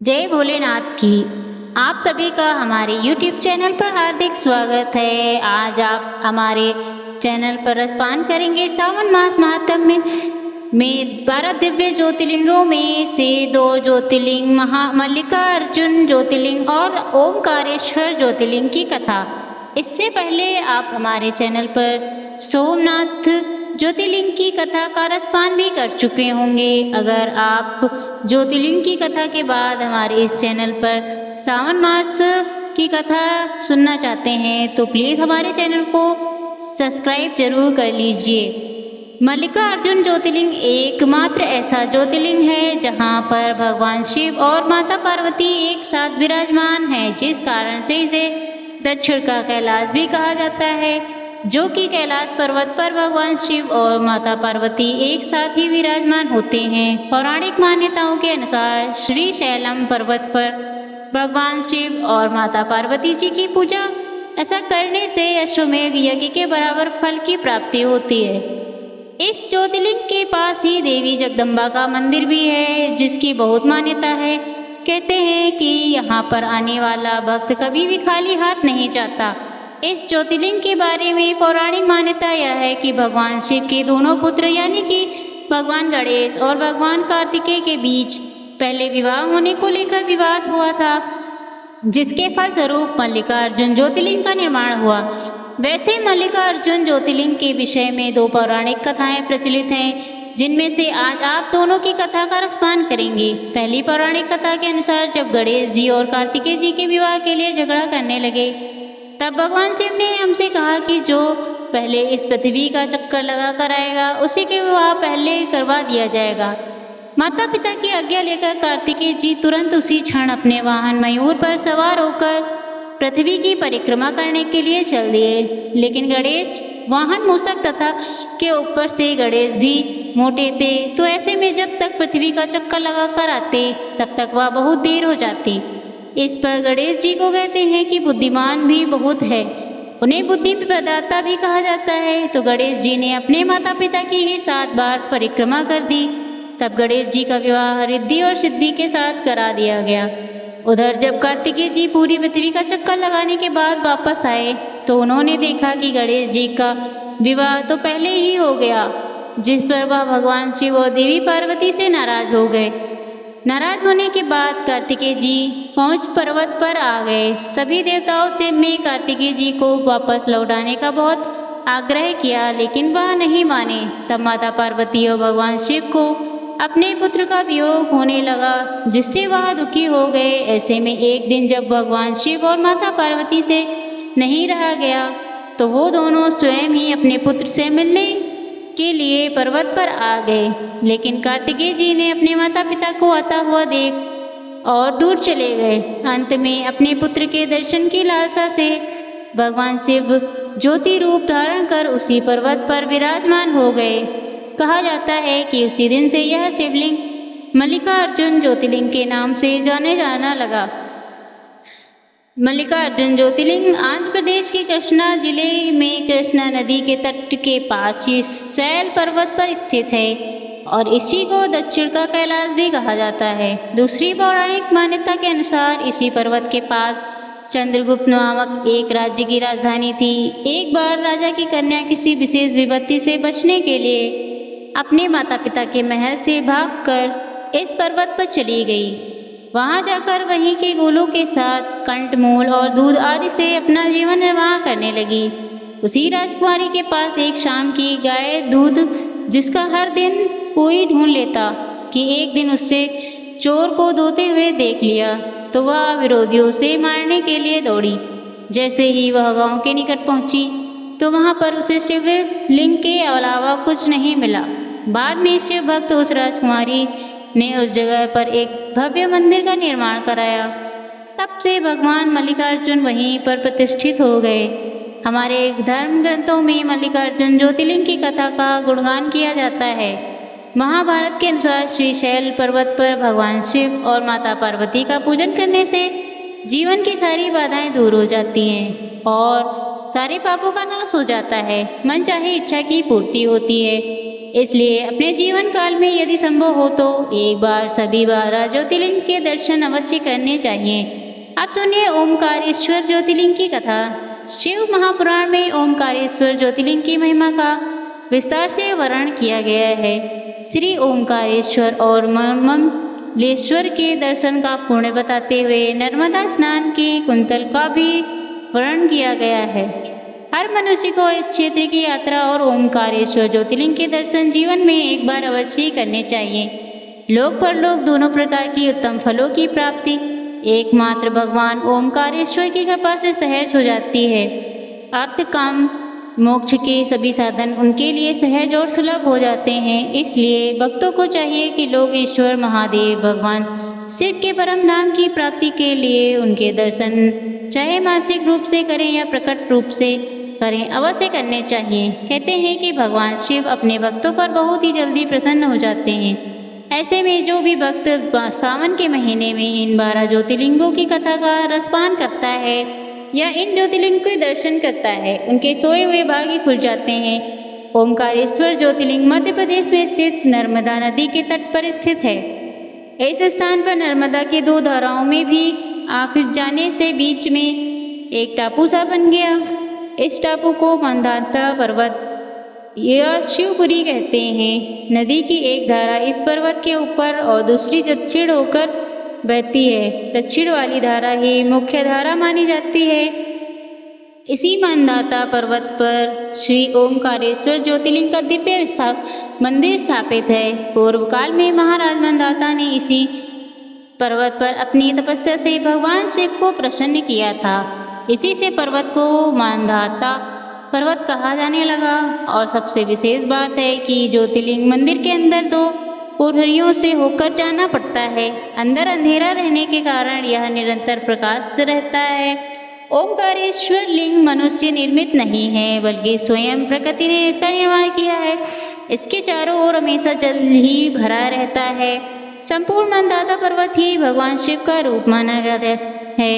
जय भोलेनाथ की। आप सभी का हमारे YouTube चैनल पर हार्दिक स्वागत है। आज आप हमारे चैनल पर रसपान करेंगे सावन मास महात्म्य में 12 दिव्य ज्योतिर्लिंगों में से 2 ज्योतिर्लिंग मल्लिकार्जुन ज्योतिर्लिंग और ओमकारेश्वर ज्योतिर्लिंग की कथा। इससे पहले आप हमारे चैनल पर सोमनाथ ज्योतिर्लिंग की कथा का रसपान भी कर चुके होंगे। अगर आप ज्योतिर्लिंग की कथा के बाद हमारे इस चैनल पर सावन मास की कथा सुनना चाहते हैं तो प्लीज़ हमारे चैनल को सब्सक्राइब जरूर कर लीजिए। मल्लिकार्जुन ज्योतिर्लिंग एकमात्र ऐसा ज्योतिर्लिंग है जहां पर भगवान शिव और माता पार्वती एक साथ विराजमान हैं, जिस कारण से इसे दक्षिण का कैलाश भी कहा जाता है, जो कि कैलाश पर्वत पर भगवान शिव और माता पार्वती एक साथ ही विराजमान होते हैं। पौराणिक मान्यताओं के अनुसार श्री शैलम पर्वत पर भगवान शिव और माता पार्वती जी की पूजा ऐसा करने से अश्वमेध यज्ञ के बराबर फल की प्राप्ति होती है। इस ज्योतिर्लिंग के पास ही देवी जगदम्बा का मंदिर भी है, जिसकी बहुत मान्यता है। कहते हैं कि यहाँ पर आने वाला भक्त कभी भी खाली हाथ नहीं जाता। इस ज्योतिर्लिंग के बारे में पौराणिक मान्यता यह है कि भगवान शिव के दोनों पुत्र यानी कि भगवान गणेश और भगवान कार्तिकेय के बीच पहले विवाह होने को लेकर विवाद हुआ था, जिसके फलस्वरूप मल्लिकार्जुन ज्योतिर्लिंग का निर्माण हुआ। वैसे मल्लिकार्जुन ज्योतिर्लिंग के विषय में 2 पौराणिक कथाएं प्रचलित हैं, जिनमें से आज आप दोनों की कथा का रसपान करेंगे। पहली पौराणिक कथा के अनुसार जब गणेश जी और कार्तिकेय जी के विवाह के लिए झगड़ा करने लगे, तब भगवान शिव ने हमसे कहा कि जो पहले इस पृथ्वी का चक्कर लगा कर आएगा उसी के विवाह पहले करवा दिया जाएगा। माता पिता की आज्ञा लेकर कार्तिकेय जी तुरंत उसी क्षण अपने वाहन मयूर पर सवार होकर पृथ्वी की परिक्रमा करने के लिए चल दिए। लेकिन गणेश वाहन मूषक तथा के ऊपर से गणेश भी मोटे थे, तो ऐसे में जब तक पृथ्वी का चक्कर लगा कर आते तब तक वह बहुत देर हो जाती। इस पर गणेश जी को कहते हैं कि बुद्धिमान भी बहुत है, उन्हें बुद्धि प्रदाता भी कहा जाता है। तो गणेश जी ने अपने माता पिता की ही 7 बार परिक्रमा कर दी। तब गणेश जी का विवाह रिद्धि और सिद्धि के साथ करा दिया गया। उधर जब कार्तिकेय जी पूरी पृथ्वी का चक्कर लगाने के बाद वापस आए तो उन्होंने देखा कि गणेश जी का विवाह तो पहले ही हो गया, जिस पर वह भगवान शिव और देवी पार्वती से नाराज हो गए। नाराज होने के बाद कार्तिकेय जी पहुंच पर्वत पर आ गए। सभी देवताओं से मैं कार्तिकेय जी को वापस लौटाने का बहुत आग्रह किया, लेकिन वह नहीं माने। तब माता पार्वती और भगवान शिव को अपने पुत्र का वियोग होने लगा, जिससे वह दुखी हो गए। ऐसे में एक दिन जब भगवान शिव और माता पार्वती से नहीं रहा गया तो वो दोनों स्वयं ही अपने पुत्र से मिलने के लिए पर्वत पर आ गए। लेकिन कार्तिकेय जी ने अपने माता पिता को आता हुआ देख और दूर चले गए। अंत में अपने पुत्र के दर्शन की लालसा से भगवान शिव ज्योति रूप धारण कर उसी पर्वत पर विराजमान हो गए। कहा जाता है कि उसी दिन से यह शिवलिंग मल्लिकार्जुन ज्योतिर्लिंग के नाम से जाने जाना लगा। मल्लिकार्जुन ज्योतिर्लिंग आंध्र प्रदेश के कृष्णा जिले में कृष्णा नदी के तट के पास ही शैल पर्वत पर स्थित है और इसी को दक्षिण का कैलाश भी कहा जाता है। दूसरी पौराणिक मान्यता के अनुसार इसी पर्वत के पास चंद्रगुप्त नामक एक राज्य की राजधानी थी। एक बार राजा की कन्या किसी विशेष विपत्ति से बचने के लिए अपने माता पिता के महल से भागकर इस पर्वत पर चली गई। वहां जाकर वहीं के गोलों के साथ कंठमूल और दूध आदि से अपना जीवन निर्वाह करने लगी। उसी राजकुमारी के पास एक शाम की गाय दूध, जिसका हर दिन कोई ढूंढ लेता, कि एक दिन उससे चोर को धोते हुए देख लिया तो वह विरोधियों से मारने के लिए दौड़ी। जैसे ही वह गांव के निकट पहुंची तो वहां पर उसे शिवलिंग के अलावा कुछ नहीं मिला। बाद में शिव भक्त उस राजकुमारी ने उस जगह पर एक भव्य मंदिर का निर्माण कराया। तब से भगवान मल्लिकार्जुन वहीं पर प्रतिष्ठित हो गए। हमारे धर्म ग्रंथों में मल्लिकार्जुन ज्योतिर्लिंग की कथा का गुणगान किया जाता है। महाभारत के अनुसार श्री शैल पर्वत पर भगवान शिव और माता पार्वती का पूजन करने से जीवन की सारी बाधाएं दूर हो जाती हैं और सारे पापों का नाश हो जाता है, मन चाहे इच्छा की पूर्ति होती है। इसलिए अपने जीवन काल में यदि संभव हो तो एक बार सभी 12 ज्योतिर्लिंग के दर्शन अवश्य करने चाहिए। आप सुनिए ओमकारेश्वर ज्योतिर्लिंग की कथा। शिव महापुराण में ओमकारेश्वर ज्योतिर्लिंग की महिमा का विस्तार से वर्णन किया गया है। श्री ओमकारेश्वर और ममलेश्वर के दर्शन का पुण्य बताते हुए नर्मदा स्नान के कुंतल का भी वर्णन किया गया है। हर मनुष्य को इस क्षेत्र की यात्रा और ओमकारेश्वर ज्योतिर्लिंग के दर्शन जीवन में एक बार अवश्य ही करने चाहिए। लोक परलोक दोनों प्रकार की उत्तम फलों की प्राप्ति एकमात्र भगवान ओमकारेश्वर की कृपा से सहज हो जाती है। अर्थ काम मोक्ष के सभी साधन उनके लिए सहज और सुलभ हो जाते हैं। इसलिए भक्तों को चाहिए कि लोग ईश्वर महादेव भगवान शिव के परम धाम की प्राप्ति के लिए उनके दर्शन चाहे मानसिक रूप से करें या प्रकट रूप से करें, अवश्य करने चाहिए। कहते हैं कि भगवान शिव अपने भक्तों पर बहुत ही जल्दी प्रसन्न हो जाते हैं। ऐसे में जो भी भक्त सावन के महीने में इन 12 ज्योतिर्लिंगों की कथा का रसपान करता है या इन ज्योतिर्लिंग के दर्शन करता है, उनके सोए हुए भाग्य खुल जाते हैं। ओमकारेश्वर ज्योतिर्लिंग मध्य प्रदेश में स्थित नर्मदा नदी के तट पर स्थित है। इस स्थान पर नर्मदा की 2 धाराओं में भी आपस जाने से बीच में एक टापू सा बन गया। इस टापू को मंदाता पर्वत या शिवपुरी कहते हैं। नदी की एक धारा इस पर्वत के ऊपर और दूसरी दक्षिण होकर बहती है। दक्षिण वाली धारा ही मुख्य धारा मानी जाती है। इसी मंदाता पर्वत पर श्री ओमकारेश्वर ज्योतिर्लिंग का दिव्य मंदिर स्थापित है। पूर्व काल में महाराज मंदाता ने इसी पर्वत पर अपनी तपस्या से भगवान शिव को प्रसन्न किया था। इसी से पर्वत को मंदाता पर्वत कहा जाने लगा। और सबसे विशेष बात है कि ज्योतिर्लिंग मंदिर के अंदर 2 कोठरियों से होकर जाना पड़ता है। अंदर अंधेरा रहने के कारण यह निरंतर प्रकाश से रहता है। ओमकारेश्वर लिंग मनुष्य निर्मित नहीं है, बल्कि स्वयं प्रकृति ने इसका निर्माण किया है। इसके चारों ओर हमेशा जल ही भरा रहता है। संपूर्ण मंदाता पर्वत ही भगवान शिव का रूप माना गया है।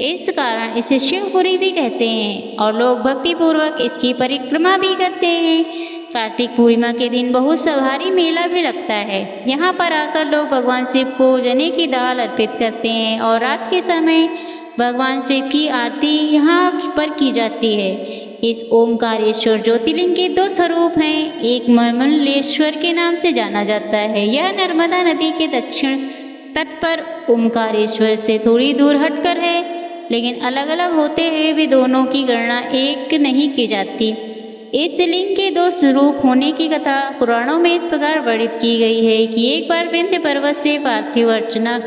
इस कारण इसे शिवपुरी भी कहते हैं और लोग भक्ति पूर्वक इसकी परिक्रमा भी करते हैं। कार्तिक पूर्णिमा के दिन बहुत भारी मेला भी लगता है। यहाँ पर आकर लोग भगवान शिव को जने की दाल अर्पित करते हैं और रात के समय भगवान शिव की आरती यहाँ पर की जाती है। इस ओमकारेश्वर ज्योतिर्लिंग के 2 स्वरूप हैं। एक ममलेश्वर के नाम से जाना जाता है। यह नर्मदा नदी के दक्षिण तट पर ओमकारेश्वर से थोड़ी दूर हटकर है, लेकिन अलग अलग होते हुए भी दोनों की गणना एक नहीं की जाती। इस लिंग के 2 स्वरूप होने की कथा पुराणों में इस प्रकार वर्णित की गई है कि एक बार विंध्य पर्वत से पार्थिव अर्चना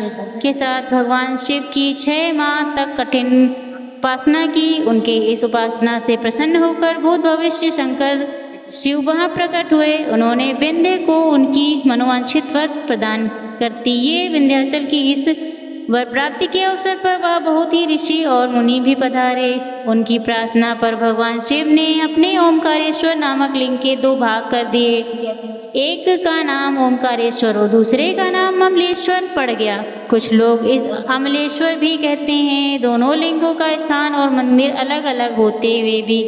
के साथ भगवान शिव की 6 माह तक कठिन उपासना की। उनके इस उपासना से प्रसन्न होकर भूत भविष्य शंकर शिव वहाँ प्रकट हुए। उन्होंने विंध्य को उनकी मनोवांछित वर प्रदान करती ये विंध्याचल की इस वर प्राप्ति के अवसर पर वह बहुत ही ऋषि और मुनि भी पधारे। उनकी प्रार्थना पर भगवान शिव ने अपने ओमकारेश्वर नामक लिंग के 2 भाग कर दिए। एक का नाम ओमकारेश्वर और दूसरे का नाम ममलेश्वर पड़ गया। कुछ लोग इस अमलेश्वर भी कहते हैं। दोनों लिंगों का स्थान और मंदिर अलग अलग होते हुए भी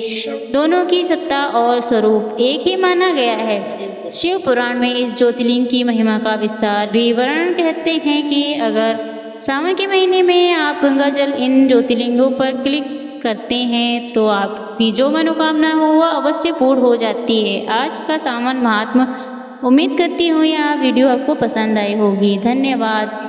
दोनों की सत्ता और स्वरूप एक ही माना गया है। शिव पुराण में इस ज्योतिर्लिंग की महिमा का विस्तार भी वर्णन कहते हैं कि अगर सावन के महीने में आप गंगा जल इन ज्योतिर्लिंगों पर क्लिक करते हैं तो आपकी जो मनोकामना हो वह अवश्य पूर्ण हो जाती है। आज का सावन महात्मा उम्मीद करती हूँ यह वीडियो आपको पसंद आई होगी। धन्यवाद।